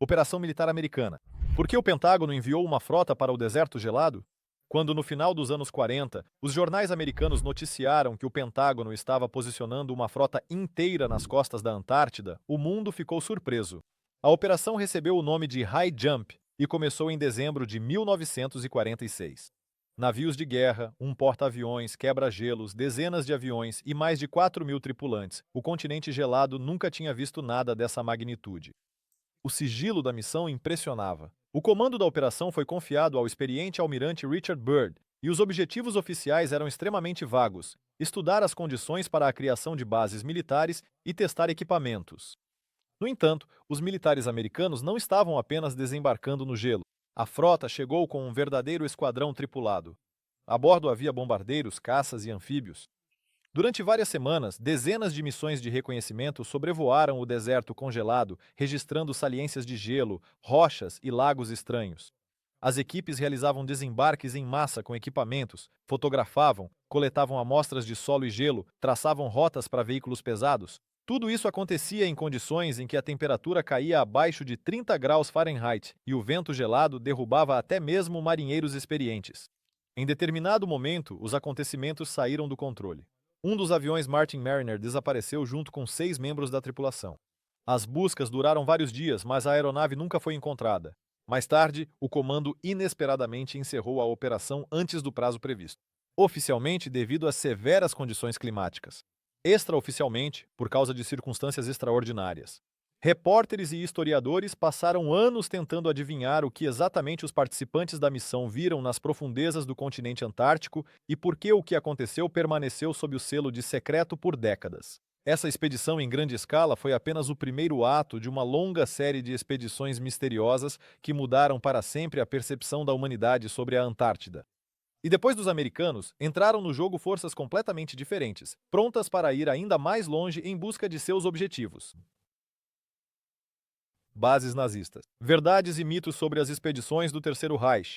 Operação Militar Americana. Por que o Pentágono enviou uma frota para o deserto gelado? Quando, no final dos anos 40, os jornais americanos noticiaram que o Pentágono estava posicionando uma frota inteira nas costas da Antártida, o mundo ficou surpreso. A operação recebeu o nome de High Jump e começou em dezembro de 1946. Navios de guerra, um porta-aviões, quebra-gelos, dezenas de aviões e mais de 4.000 tripulantes. O continente gelado nunca tinha visto nada dessa magnitude. O sigilo da missão impressionava. O comando da operação foi confiado ao experiente almirante Richard Byrd, e os objetivos oficiais eram extremamente vagos: estudar as condições para a criação de bases militares e testar equipamentos. No entanto, os militares americanos não estavam apenas desembarcando no gelo. A frota chegou com um verdadeiro esquadrão tripulado. A bordo havia bombardeiros, caças e anfíbios. Durante várias semanas, dezenas de missões de reconhecimento sobrevoaram o deserto congelado, registrando saliências de gelo, rochas e lagos estranhos. As equipes realizavam desembarques em massa com equipamentos, fotografavam, coletavam amostras de solo e gelo, traçavam rotas para veículos pesados. Tudo isso acontecia em condições em que a temperatura caía abaixo de 30 graus Fahrenheit e o vento gelado derrubava até mesmo marinheiros experientes. Em determinado momento, os acontecimentos saíram do controle. Um dos aviões Martin Mariner desapareceu junto com 6 membros da tripulação. As buscas duraram vários dias, mas a aeronave nunca foi encontrada. Mais tarde, o comando inesperadamente encerrou a operação antes do prazo previsto. Oficialmente, devido às severas condições climáticas. Extraoficialmente, por causa de circunstâncias extraordinárias. Repórteres e historiadores passaram anos tentando adivinhar o que exatamente os participantes da missão viram nas profundezas do continente antártico e por que o que aconteceu permaneceu sob o selo de secreto por décadas. Essa expedição em grande escala foi apenas o primeiro ato de uma longa série de expedições misteriosas que mudaram para sempre a percepção da humanidade sobre a Antártida. E depois dos americanos, entraram no jogo forças completamente diferentes, prontas para ir ainda mais longe em busca de seus objetivos. Bases nazistas. Verdades e mitos sobre as expedições do Terceiro Reich.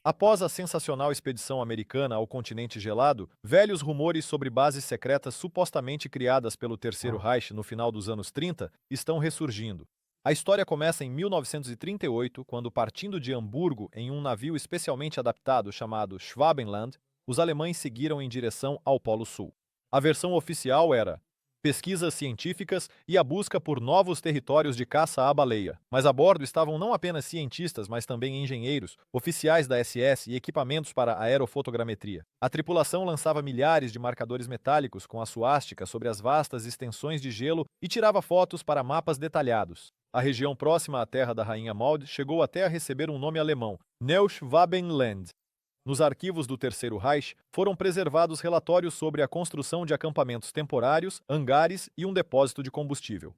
Após a sensacional expedição americana ao continente gelado, velhos rumores sobre bases secretas supostamente criadas pelo Terceiro Reich no final dos anos 30 estão ressurgindo. A história começa em 1938, quando, partindo de Hamburgo em um navio especialmente adaptado chamado Schwabenland, os alemães seguiram em direção ao Polo Sul. A versão oficial era pesquisas científicas e a busca por novos territórios de caça à baleia. Mas a bordo estavam não apenas cientistas, mas também engenheiros, oficiais da SS e equipamentos para aerofotogrametria. A tripulação lançava milhares de marcadores metálicos com a suástica sobre as vastas extensões de gelo e tirava fotos para mapas detalhados. A região próxima à terra da Rainha Maud chegou até a receber um nome alemão, Neuschwabenland. Nos arquivos do Terceiro Reich foram preservados relatórios sobre a construção de acampamentos temporários, hangares e um depósito de combustível.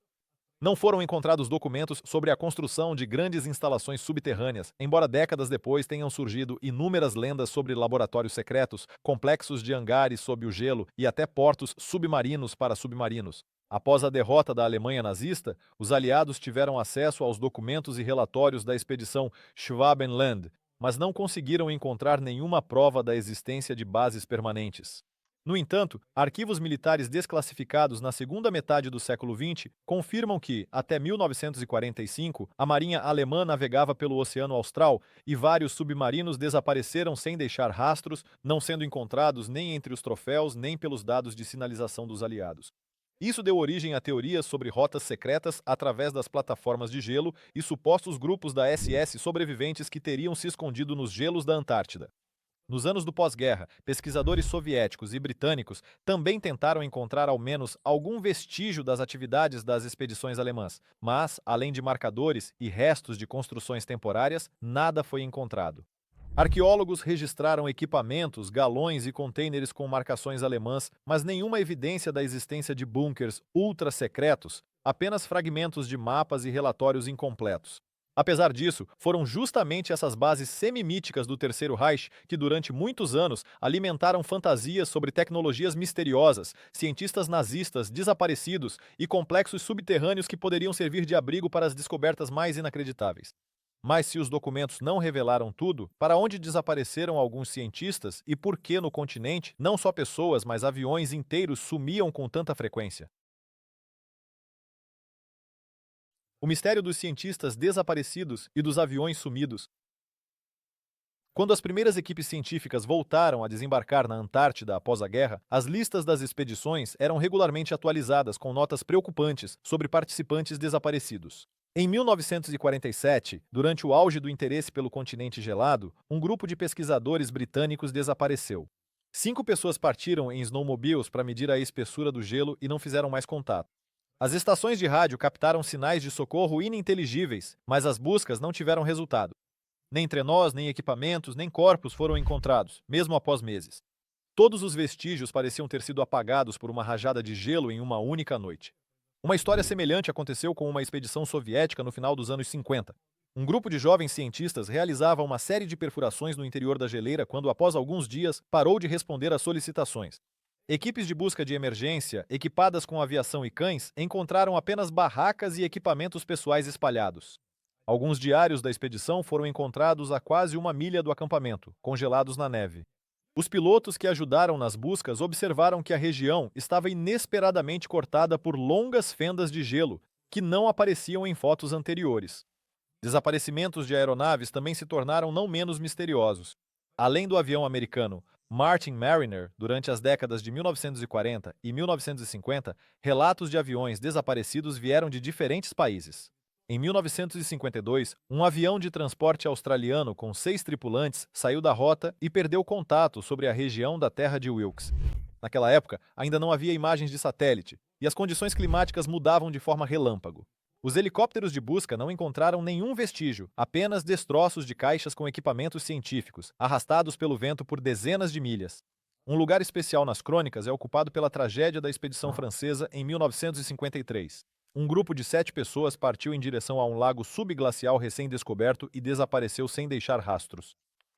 Não foram encontrados documentos sobre a construção de grandes instalações subterrâneas, embora décadas depois tenham surgido inúmeras lendas sobre laboratórios secretos, complexos de hangares sob o gelo e até portos submarinos para submarinos. Após a derrota da Alemanha nazista, os aliados tiveram acesso aos documentos e relatórios da expedição Schwabenland, mas não conseguiram encontrar nenhuma prova da existência de bases permanentes. No entanto, arquivos militares desclassificados na segunda metade do século XX confirmam que, até 1945, a marinha alemã navegava pelo Oceano Austral e vários submarinos desapareceram sem deixar rastros, não sendo encontrados nem entre os troféus nem pelos dados de sinalização dos aliados. Isso deu origem a teorias sobre rotas secretas através das plataformas de gelo e supostos grupos da SS sobreviventes que teriam se escondido nos gelos da Antártida. Nos anos do pós-guerra, pesquisadores soviéticos e britânicos também tentaram encontrar ao menos algum vestígio das atividades das expedições alemãs, mas, além de marcadores e restos de construções temporárias, nada foi encontrado. Arqueólogos registraram equipamentos, galões e contêineres com marcações alemãs, mas nenhuma evidência da existência de bunkers ultra-secretos, apenas fragmentos de mapas e relatórios incompletos. Apesar disso, foram justamente essas bases semimíticas do Terceiro Reich que, durante muitos anos, alimentaram fantasias sobre tecnologias misteriosas, cientistas nazistas desaparecidos e complexos subterrâneos que poderiam servir de abrigo para as descobertas mais inacreditáveis. Mas se os documentos não revelaram tudo, para onde desapareceram alguns cientistas e por que no continente não só pessoas, mas aviões inteiros sumiam com tanta frequência? O mistério dos cientistas desaparecidos e dos aviões sumidos. Quando as primeiras equipes científicas voltaram a desembarcar na Antártida após a guerra, as listas das expedições eram regularmente atualizadas com notas preocupantes sobre participantes desaparecidos. Em 1947, durante o auge do interesse pelo continente gelado, um grupo de pesquisadores britânicos desapareceu. 5 pessoas partiram em snowmobiles para medir a espessura do gelo e não fizeram mais contato. As estações de rádio captaram sinais de socorro ininteligíveis, mas as buscas não tiveram resultado. Nem trenós, nem equipamentos, nem corpos foram encontrados, mesmo após meses. Todos os vestígios pareciam ter sido apagados por uma rajada de gelo em uma única noite. Uma história semelhante aconteceu com uma expedição soviética no final dos anos 50. Um grupo de jovens cientistas realizava uma série de perfurações no interior da geleira quando, após alguns dias, parou de responder às solicitações. Equipes de busca de emergência, equipadas com aviação e cães, encontraram apenas barracas e equipamentos pessoais espalhados. Alguns diários da expedição foram encontrados a quase 1 milha do acampamento, congelados na neve. Os pilotos que ajudaram nas buscas observaram que a região estava inesperadamente cortada por longas fendas de gelo, que não apareciam em fotos anteriores. Desaparecimentos de aeronaves também se tornaram não menos misteriosos. Além do avião americano Martin Mariner, durante as décadas de 1940 e 1950, relatos de aviões desaparecidos vieram de diferentes países. Em 1952, um avião de transporte australiano com 6 tripulantes saiu da rota e perdeu contato sobre a região da terra de Wilkes. Naquela época, ainda não havia imagens de satélite, e as condições climáticas mudavam de forma relâmpago. Os helicópteros de busca não encontraram nenhum vestígio, apenas destroços de caixas com equipamentos científicos, arrastados pelo vento por dezenas de milhas. Um lugar especial nas crônicas é ocupado pela tragédia da expedição francesa em 1953. Um grupo de 7 pessoas partiu em direção a um lago subglacial recém-descoberto e desapareceu sem deixar rastros.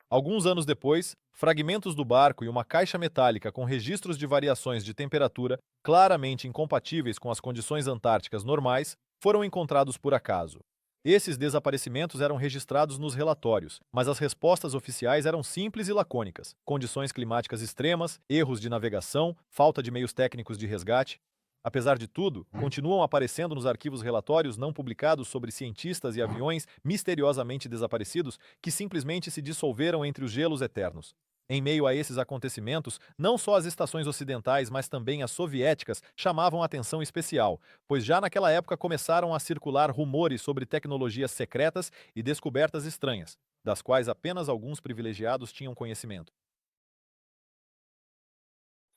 Alguns anos depois, fragmentos do barco e uma caixa metálica com registros de variações de temperatura claramente incompatíveis com as condições antárticas normais foram encontrados por acaso. Esses desaparecimentos eram registrados nos relatórios, mas as respostas oficiais eram simples e lacônicas: condições climáticas extremas, erros de navegação, falta de meios técnicos de resgate. Apesar de tudo, continuam aparecendo nos arquivos relatórios não publicados sobre cientistas e aviões misteriosamente desaparecidos que simplesmente se dissolveram entre os gelos eternos. Em meio a esses acontecimentos, não só as estações ocidentais, mas também as soviéticas chamavam atenção especial, pois já naquela época começaram a circular rumores sobre tecnologias secretas e descobertas estranhas, das quais apenas alguns privilegiados tinham conhecimento.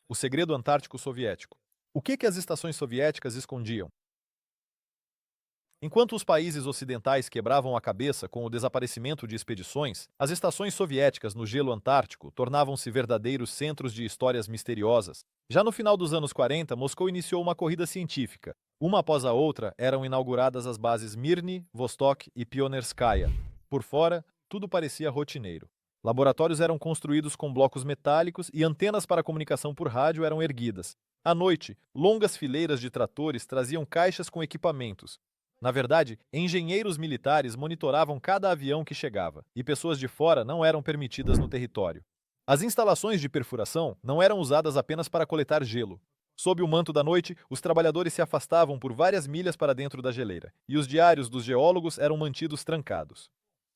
O segredo antártico soviético. O que as estações soviéticas escondiam? Enquanto os países ocidentais quebravam a cabeça com o desaparecimento de expedições, as estações soviéticas no gelo antártico tornavam-se verdadeiros centros de histórias misteriosas. Já no final dos anos 40, Moscou iniciou uma corrida científica. Uma após a outra, eram inauguradas as bases Mirny, Vostok e Pionerskaya. Por fora, tudo parecia rotineiro. Laboratórios eram construídos com blocos metálicos e antenas para comunicação por rádio eram erguidas. À noite, longas fileiras de tratores traziam caixas com equipamentos. Na verdade, engenheiros militares monitoravam cada avião que chegava, e pessoas de fora não eram permitidas no território. As instalações de perfuração não eram usadas apenas para coletar gelo. Sob o manto da noite, os trabalhadores se afastavam por várias milhas para dentro da geleira, e os diários dos geólogos eram mantidos trancados.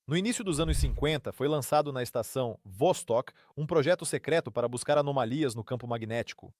No início dos anos 50, foi lançado na estação Vostok um projeto secreto para buscar anomalias no campo magnético.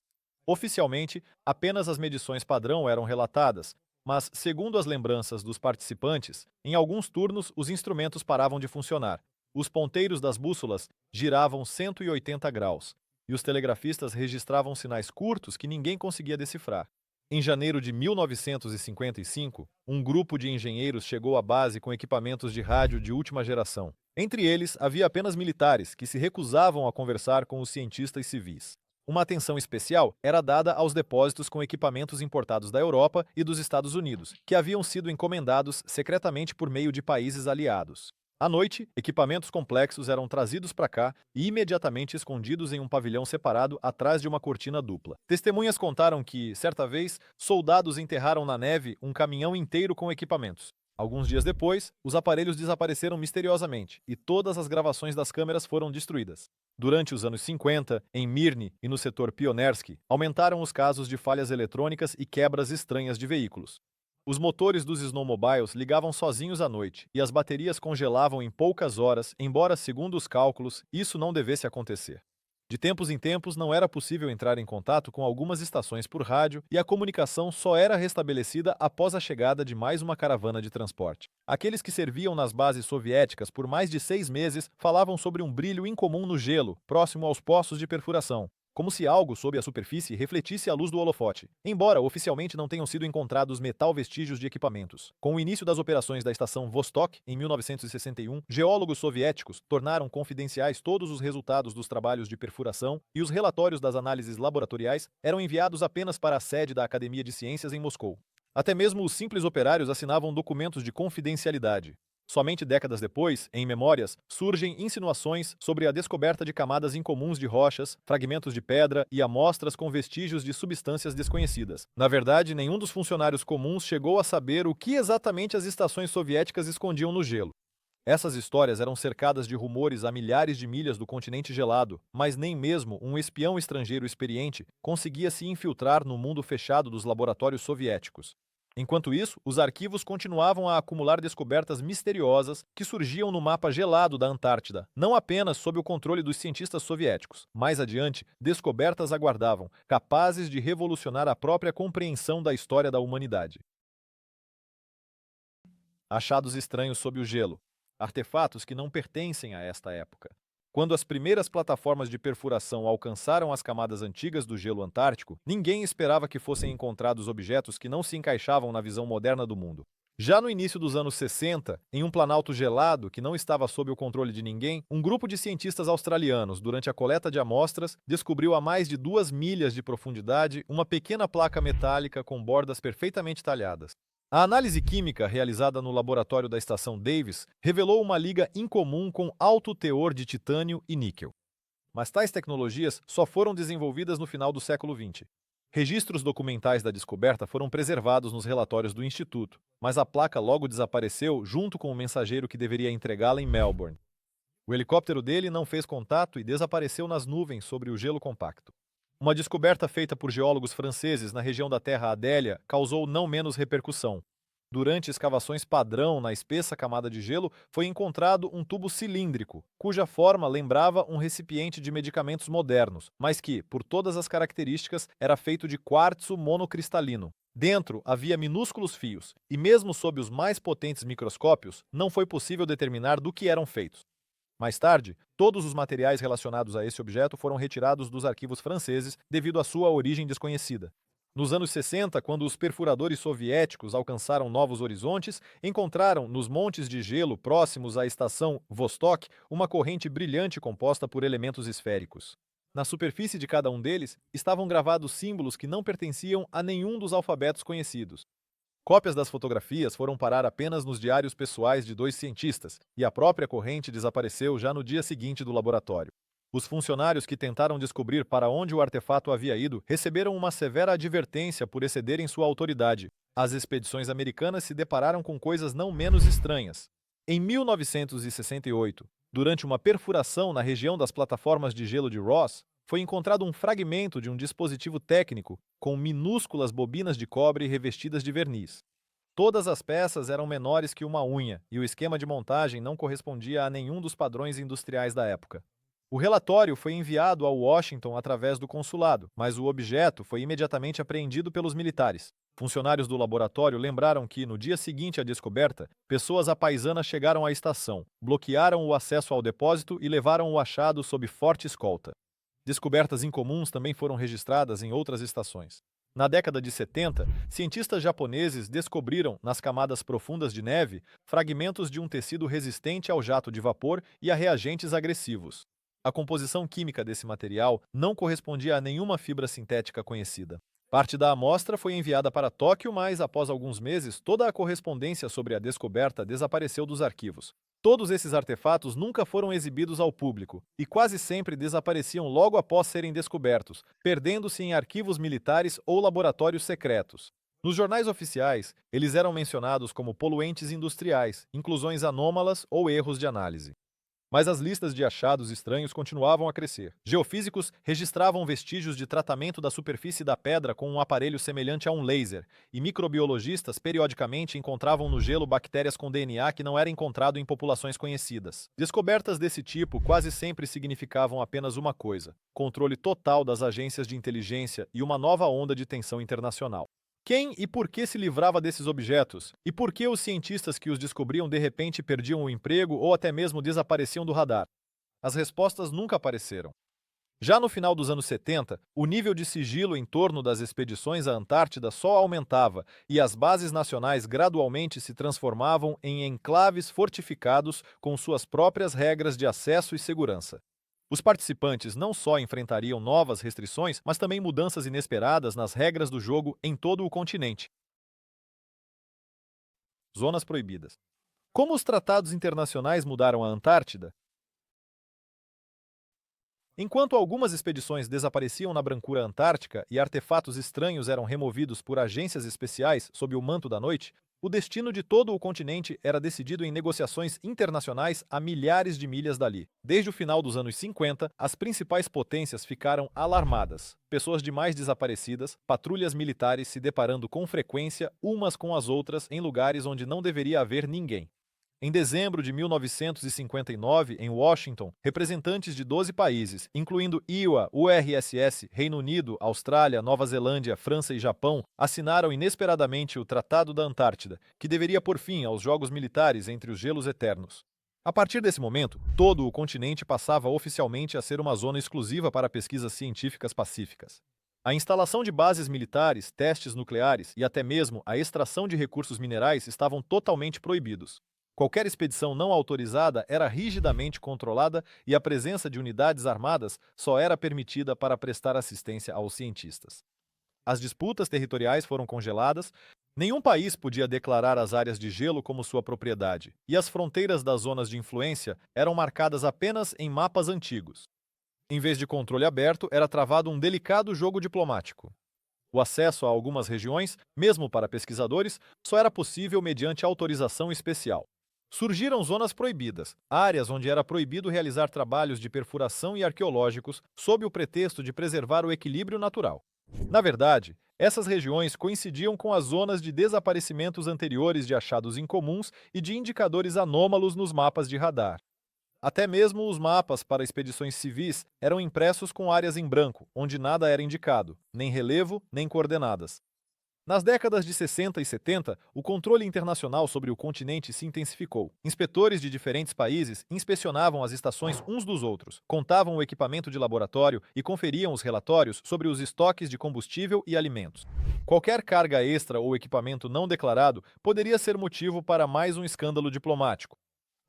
Oficialmente, apenas as medições padrão eram relatadas, mas, segundo as lembranças dos participantes, em alguns turnos os instrumentos paravam de funcionar. Os ponteiros das bússolas giravam 180 graus, e os telegrafistas registravam sinais curtos que ninguém conseguia decifrar. Em janeiro de 1955, um grupo de engenheiros chegou à base com equipamentos de rádio de última geração. Entre eles, havia apenas militares, que se recusavam a conversar com os cientistas civis. Uma atenção especial era dada aos depósitos com equipamentos importados da Europa e dos Estados Unidos, que haviam sido encomendados secretamente por meio de países aliados. À noite, equipamentos complexos eram trazidos para cá e imediatamente escondidos em um pavilhão separado atrás de uma cortina dupla. Testemunhas contaram que, certa vez, soldados enterraram na neve um caminhão inteiro com equipamentos. Alguns dias depois, os aparelhos desapareceram misteriosamente e todas as gravações das câmeras foram destruídas. Durante os anos 50, em Mirny e no setor Pionersky, aumentaram os casos de falhas eletrônicas e quebras estranhas de veículos. Os motores dos snowmobiles ligavam sozinhos à noite e as baterias congelavam em poucas horas, embora, segundo os cálculos, isso não devesse acontecer. De tempos em tempos, não era possível entrar em contato com algumas estações por rádio e a comunicação só era restabelecida após a chegada de mais uma caravana de transporte. Aqueles que serviam nas bases soviéticas por mais de 6 meses falavam sobre um brilho incomum no gelo, próximo aos poços de perfuração, como se algo sob a superfície refletisse a luz do holofote, embora oficialmente não tenham sido encontrados metal vestígios de equipamentos. Com o início das operações da estação Vostok, em 1961, geólogos soviéticos tornaram confidenciais todos os resultados dos trabalhos de perfuração e os relatórios das análises laboratoriais eram enviados apenas para a sede da Academia de Ciências em Moscou. Até mesmo os simples operários assinavam documentos de confidencialidade. Somente décadas depois, em memórias, surgem insinuações sobre a descoberta de camadas incomuns de rochas, fragmentos de pedra e amostras com vestígios de substâncias desconhecidas. Na verdade, nenhum dos funcionários comuns chegou a saber o que exatamente as estações soviéticas escondiam no gelo. Essas histórias eram cercadas de rumores a milhares de milhas do continente gelado, mas nem mesmo um espião estrangeiro experiente conseguia se infiltrar no mundo fechado dos laboratórios soviéticos. Enquanto isso, os arquivos continuavam a acumular descobertas misteriosas que surgiam no mapa gelado da Antártida, não apenas sob o controle dos cientistas soviéticos. Mais adiante, descobertas aguardavam, capazes de revolucionar a própria compreensão da história da humanidade. Achados estranhos sob o gelo. Artefatos que não pertencem a esta época. Quando as primeiras plataformas de perfuração alcançaram as camadas antigas do gelo antártico, ninguém esperava que fossem encontrados objetos que não se encaixavam na visão moderna do mundo. Já no início dos anos 60, em um planalto gelado que não estava sob o controle de ninguém, um grupo de cientistas australianos, durante a coleta de amostras, descobriu a mais de 2 milhas de profundidade uma pequena placa metálica com bordas perfeitamente talhadas. A análise química realizada no laboratório da estação Davis revelou uma liga incomum com alto teor de titânio e níquel. Mas tais tecnologias só foram desenvolvidas no final do século XX. Registros documentais da descoberta foram preservados nos relatórios do Instituto, mas a placa logo desapareceu junto com o mensageiro que deveria entregá-la em Melbourne. O helicóptero dele não fez contato e desapareceu nas nuvens sobre o gelo compacto. Uma descoberta feita por geólogos franceses na região da Terra Adélia causou não menos repercussão. Durante escavações padrão na espessa camada de gelo, foi encontrado um tubo cilíndrico, cuja forma lembrava um recipiente de medicamentos modernos, mas que, por todas as características, era feito de quartzo monocristalino. Dentro havia minúsculos fios, e mesmo sob os mais potentes microscópios, não foi possível determinar do que eram feitos. Mais tarde, todos os materiais relacionados a esse objeto foram retirados dos arquivos franceses devido à sua origem desconhecida. Nos anos 60, quando os perfuradores soviéticos alcançaram novos horizontes, encontraram nos montes de gelo próximos à estação Vostok uma corrente brilhante composta por elementos esféricos. Na superfície de cada um deles estavam gravados símbolos que não pertenciam a nenhum dos alfabetos conhecidos. Cópias das fotografias foram parar apenas nos diários pessoais de 2 cientistas, e a própria corrente desapareceu já no dia seguinte do laboratório. Os funcionários que tentaram descobrir para onde o artefato havia ido receberam uma severa advertência por excederem sua autoridade. As expedições americanas se depararam com coisas não menos estranhas. Em 1968, durante uma perfuração na região das plataformas de gelo de Ross, foi encontrado um fragmento de um dispositivo técnico com minúsculas bobinas de cobre revestidas de verniz. Todas as peças eram menores que uma unha e o esquema de montagem não correspondia a nenhum dos padrões industriais da época. O relatório foi enviado a Washington através do consulado, mas o objeto foi imediatamente apreendido pelos militares. Funcionários do laboratório lembraram que, no dia seguinte à descoberta, pessoas apaisanas chegaram à estação, bloquearam o acesso ao depósito e levaram o achado sob forte escolta. Descobertas incomuns também foram registradas em outras estações. Na década de 70, cientistas japoneses descobriram, nas camadas profundas de neve, fragmentos de um tecido resistente ao jato de vapor e a reagentes agressivos. A composição química desse material não correspondia a nenhuma fibra sintética conhecida. Parte da amostra foi enviada para Tóquio, mas, após alguns meses, toda a correspondência sobre a descoberta desapareceu dos arquivos. Todos esses artefatos nunca foram exibidos ao público e quase sempre desapareciam logo após serem descobertos, perdendo-se em arquivos militares ou laboratórios secretos. Nos jornais oficiais, eles eram mencionados como poluentes industriais, inclusões anômalas ou erros de análise. Mas as listas de achados estranhos continuavam a crescer. Geofísicos registravam vestígios de tratamento da superfície da pedra com um aparelho semelhante a um laser, e microbiologistas periodicamente encontravam no gelo bactérias com DNA que não era encontrado em populações conhecidas. Descobertas desse tipo quase sempre significavam apenas uma coisa: controle total das agências de inteligência e uma nova onda de tensão internacional. Quem e por que se livrava desses objetos? E por que os cientistas que os descobriam de repente perdiam o emprego ou até mesmo desapareciam do radar? As respostas nunca apareceram. Já no final dos anos 70, o nível de sigilo em torno das expedições à Antártida só aumentava e as bases nacionais gradualmente se transformavam em enclaves fortificados com suas próprias regras de acesso e segurança. Os participantes não só enfrentariam novas restrições, mas também mudanças inesperadas nas regras do jogo em todo o continente. Zonas proibidas. Como os tratados internacionais mudaram a Antártida? Enquanto algumas expedições desapareciam na brancura antártica e artefatos estranhos eram removidos por agências especiais sob o manto da noite, o destino de todo o continente era decidido em negociações internacionais a milhares de milhas dali. Desde o final dos anos 50, as principais potências ficaram alarmadas. Pessoas demais desaparecidas, patrulhas militares se deparando com frequência umas com as outras em lugares onde não deveria haver ninguém. Em dezembro de 1959, em Washington, representantes de 12 países, incluindo IWA, URSS, Reino Unido, Austrália, Nova Zelândia, França e Japão, assinaram inesperadamente o Tratado da Antártida, que deveria pôr fim aos jogos militares entre os gelos eternos. A partir desse momento, todo o continente passava oficialmente a ser uma zona exclusiva para pesquisas científicas pacíficas. A instalação de bases militares, testes nucleares e até mesmo a extração de recursos minerais estavam totalmente proibidos. Qualquer expedição não autorizada era rigidamente controlada e a presença de unidades armadas só era permitida para prestar assistência aos cientistas. As disputas territoriais foram congeladas, nenhum país podia declarar as áreas de gelo como sua propriedade, e as fronteiras das zonas de influência eram marcadas apenas em mapas antigos. Em vez de controle aberto, era travado um delicado jogo diplomático. O acesso a algumas regiões, mesmo para pesquisadores, só era possível mediante autorização especial. Surgiram zonas proibidas, áreas onde era proibido realizar trabalhos de perfuração e arqueológicos sob o pretexto de preservar o equilíbrio natural. Na verdade, essas regiões coincidiam com as zonas de desaparecimentos anteriores de achados incomuns e de indicadores anômalos nos mapas de radar. Até mesmo os mapas para expedições civis eram impressos com áreas em branco, onde nada era indicado, nem relevo, nem coordenadas. Nas décadas de 60 e 70, o controle internacional sobre o continente se intensificou. Inspetores de diferentes países inspecionavam as estações uns dos outros, contavam o equipamento de laboratório e conferiam os relatórios sobre os estoques de combustível e alimentos. Qualquer carga extra ou equipamento não declarado poderia ser motivo para mais um escândalo diplomático.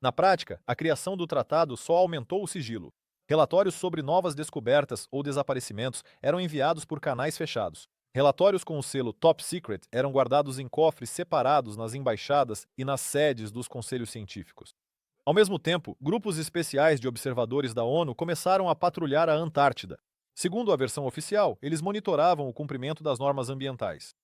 Na prática, a criação do tratado só aumentou o sigilo. Relatórios sobre novas descobertas ou desaparecimentos eram enviados por canais fechados. Relatórios com o selo Top Secret eram guardados em cofres separados nas embaixadas e nas sedes dos conselhos científicos. Ao mesmo tempo, grupos especiais de observadores da ONU começaram a patrulhar a Antártida. Segundo a versão oficial, eles monitoravam o cumprimento das normas ambientais.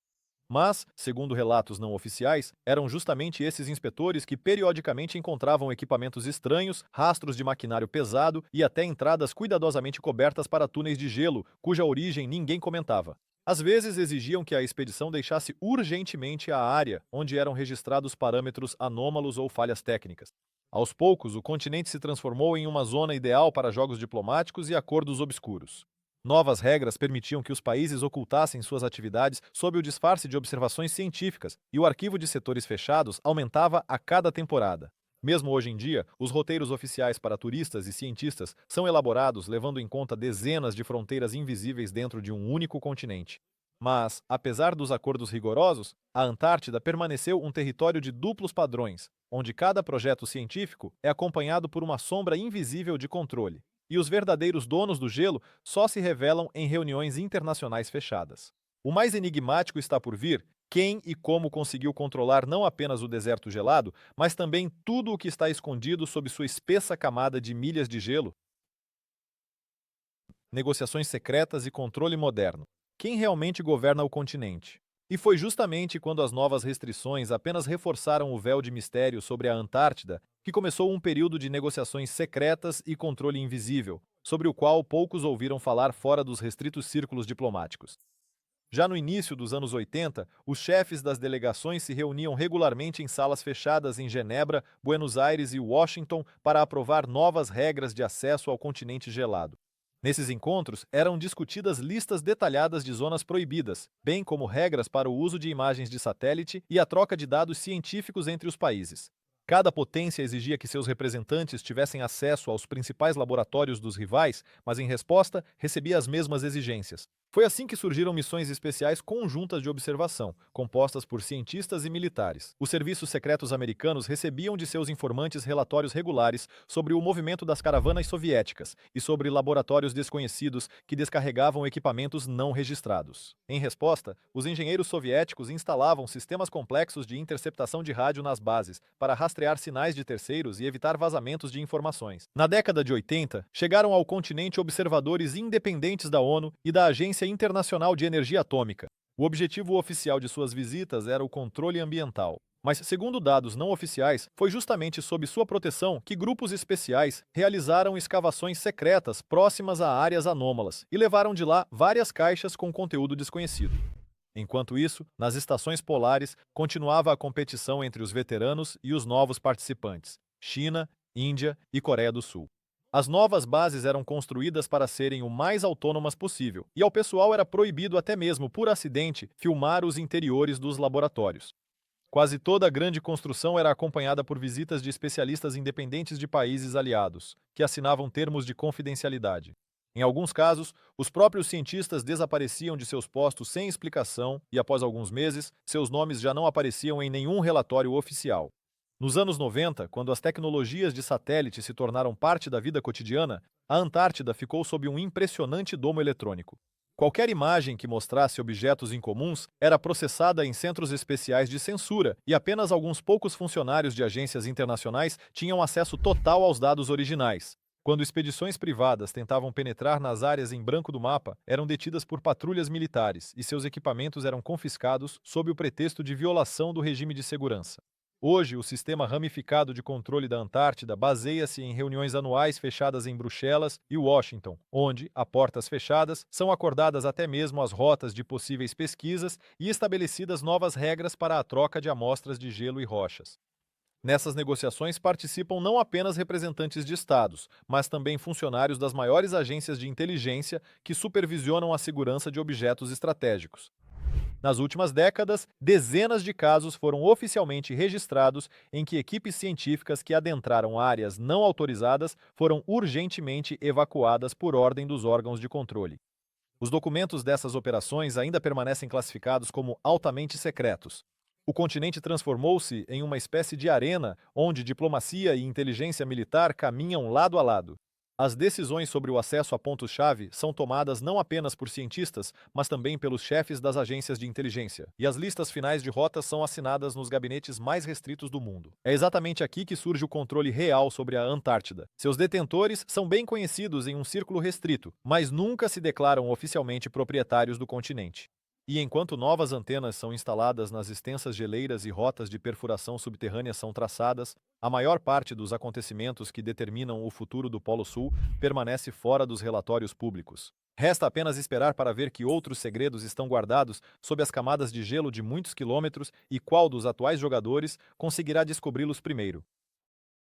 Mas, segundo relatos não oficiais, eram justamente esses inspetores que periodicamente encontravam equipamentos estranhos, rastros de maquinário pesado e até entradas cuidadosamente cobertas para túneis de gelo, cuja origem ninguém comentava. Às vezes exigiam que a expedição deixasse urgentemente a área onde eram registrados parâmetros anômalos ou falhas técnicas. Aos poucos, o continente se transformou em uma zona ideal para jogos diplomáticos e acordos obscuros. Novas regras permitiam que os países ocultassem suas atividades sob o disfarce de observações científicas, e o arquivo de setores fechados aumentava a cada temporada. Mesmo hoje em dia, os roteiros oficiais para turistas e cientistas são elaborados levando em conta dezenas de fronteiras invisíveis dentro de um único continente. Mas, apesar dos acordos rigorosos, a Antártida permaneceu um território de duplos padrões, onde cada projeto científico é acompanhado por uma sombra invisível de controle, e os verdadeiros donos do gelo só se revelam em reuniões internacionais fechadas. O mais enigmático está por vir: quem e como conseguiu controlar não apenas o deserto gelado, mas também tudo o que está escondido sob sua espessa camada de milhas de gelo? Negociações secretas e controle moderno. Quem realmente governa o continente? E foi justamente quando as novas restrições apenas reforçaram o véu de mistério sobre a Antártida que começou um período de negociações secretas e controle invisível, sobre o qual poucos ouviram falar fora dos restritos círculos diplomáticos. Já no início dos anos 80, os chefes das delegações se reuniam regularmente em salas fechadas em Genebra, Buenos Aires e Washington para aprovar novas regras de acesso ao continente gelado. Nesses encontros, eram discutidas listas detalhadas de zonas proibidas, bem como regras para o uso de imagens de satélite e a troca de dados científicos entre os países. Cada potência exigia que seus representantes tivessem acesso aos principais laboratórios dos rivais, mas em resposta, recebia as mesmas exigências. Foi assim que surgiram missões especiais conjuntas de observação, compostas por cientistas e militares. Os serviços secretos americanos recebiam de seus informantes relatórios regulares sobre o movimento das caravanas soviéticas e sobre laboratórios desconhecidos que descarregavam equipamentos não registrados. Em resposta, os engenheiros soviéticos instalavam sistemas complexos de interceptação de rádio nas bases para rastrear sinais de terceiros e evitar vazamentos de informações. Na década de 80, chegaram ao continente observadores independentes da ONU e da Agência Internacional de Energia Atômica. O objetivo oficial de suas visitas era o controle ambiental. Mas, segundo dados não oficiais, foi justamente sob sua proteção que grupos especiais realizaram escavações secretas próximas a áreas anômalas e levaram de lá várias caixas com conteúdo desconhecido. Enquanto isso, nas estações polares, continuava a competição entre os veteranos e os novos participantes: China, Índia e Coreia do Sul. As novas bases eram construídas para serem o mais autônomas possível, e ao pessoal era proibido até mesmo por acidente filmar os interiores dos laboratórios. Quase toda a grande construção era acompanhada por visitas de especialistas independentes de países aliados, que assinavam termos de confidencialidade. Em alguns casos, os próprios cientistas desapareciam de seus postos sem explicação e, após alguns meses, seus nomes já não apareciam em nenhum relatório oficial. Nos anos 90, quando as tecnologias de satélite se tornaram parte da vida cotidiana, a Antártida ficou sob um impressionante domo eletrônico. Qualquer imagem que mostrasse objetos incomuns era processada em centros especiais de censura e apenas alguns poucos funcionários de agências internacionais tinham acesso total aos dados originais. Quando expedições privadas tentavam penetrar nas áreas em branco do mapa, eram detidas por patrulhas militares e seus equipamentos eram confiscados sob o pretexto de violação do regime de segurança. Hoje, o sistema ramificado de controle da Antártida baseia-se em reuniões anuais fechadas em Bruxelas e Washington, onde, a portas fechadas, são acordadas até mesmo as rotas de possíveis pesquisas e estabelecidas novas regras para a troca de amostras de gelo e rochas. Nessas negociações participam não apenas representantes de estados, mas também funcionários das maiores agências de inteligência que supervisionam a segurança de objetos estratégicos. Nas últimas décadas, dezenas de casos foram oficialmente registrados em que equipes científicas que adentraram áreas não autorizadas foram urgentemente evacuadas por ordem dos órgãos de controle. Os documentos dessas operações ainda permanecem classificados como altamente secretos. O continente transformou-se em uma espécie de arena onde diplomacia e inteligência militar caminham lado a lado. As decisões sobre o acesso a pontos-chave são tomadas não apenas por cientistas, mas também pelos chefes das agências de inteligência, e as listas finais de rotas são assinadas nos gabinetes mais restritos do mundo. É exatamente aqui que surge o controle real sobre a Antártida. Seus detentores são bem conhecidos em um círculo restrito, mas nunca se declaram oficialmente proprietários do continente. E enquanto novas antenas são instaladas nas extensas geleiras e rotas de perfuração subterrânea são traçadas, a maior parte dos acontecimentos que determinam o futuro do Polo Sul permanece fora dos relatórios públicos. Resta apenas esperar para ver que outros segredos estão guardados sob as camadas de gelo de muitos quilômetros e qual dos atuais jogadores conseguirá descobri-los primeiro.